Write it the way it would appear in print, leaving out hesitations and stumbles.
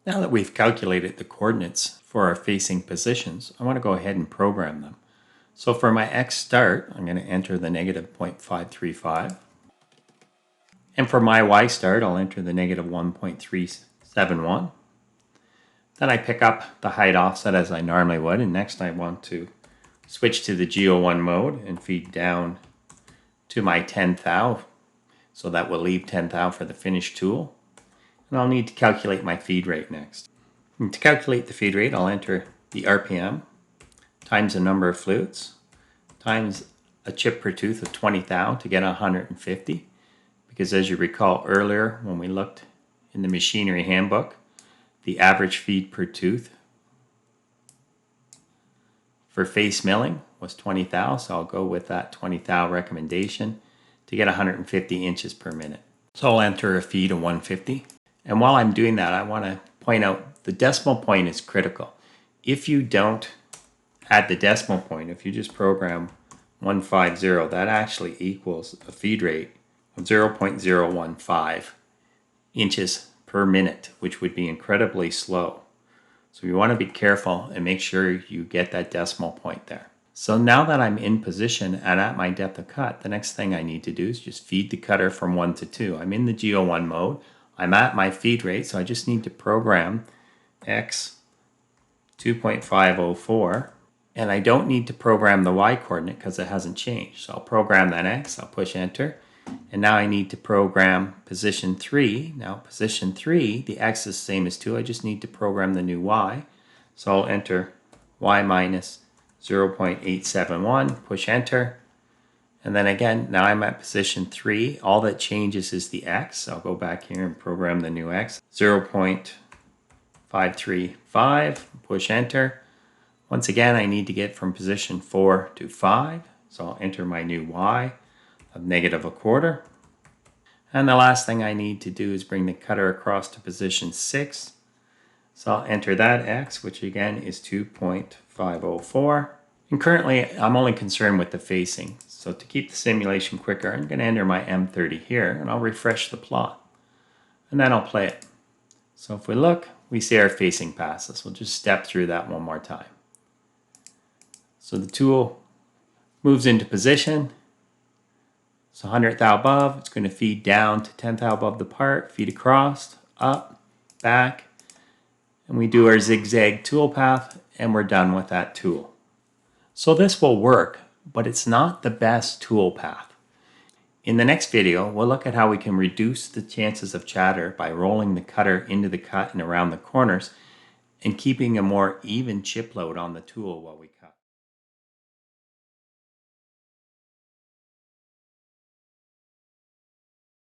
Now that we've calculated the coordinates for our facing positions, I want to go ahead and program them. So for my X start, I'm going to enter the negative 0.535. And for my Y start, I'll enter the negative 1.371. Then I pick up the height offset as I normally would, and next I want to switch to the GO1 mode and feed down to my 10th thou. So that will leave 10 thou for the finish tool. And I'll need to calculate my feed rate next. And to calculate the feed rate, I'll enter the RPM times the number of flutes times a chip per tooth of 20 thou to get 150. Because as you recall earlier when we looked in the machinery handbook, the average feed per tooth for face milling was 20 thou, so I'll go with that 20 thou recommendation to get 150 inches per minute. So I'll enter a feed of 150. And while I'm doing that, I want to point out the decimal point is critical. If you don't add the decimal point, if you just program 150, that actually equals a feed rate of 0.015 inches per minute, which would be incredibly slow. So you want to be careful and make sure you get that decimal point there. So now that I'm in position and at my depth of cut, the next thing I need to do is just feed the cutter from 1 to 2. I'm in the GO1 mode. I'm at my feed rate, so I just need to program X 2.504. And I don't need to program the Y coordinate because it hasn't changed. So I'll program that X, I'll push enter. And now I need to program position 3. Now position 3, the X is the same as 2. I just need to program the new Y. So I'll enter Y minus 0.871, push enter. And then again, now I'm at position 3. All that changes is the X. I'll go back here and program the new X. 0.535, push enter. Once again, I need to get from position 4 to 5. So I'll enter my new Y of negative a quarter. And the last thing I need to do is bring the cutter across to position 6. So I'll enter that X, which again is 2.504. And currently I'm only concerned with the facing. So to keep the simulation quicker, I'm going to enter my M30 here and I'll refresh the plot. And then I'll play it. So if we look, we see our facing passes. We'll just step through that one more time. So the tool moves into position. So 100 thou above, it's going to feed down to 10 thou above the part, feed across, up, back, and we do our zigzag toolpath, and we're done with that tool. So this will work, but it's not the best toolpath. In the next video, we'll look at how we can reduce the chances of chatter by rolling the cutter into the cut and around the corners and keeping a more even chip load on the tool while we cut.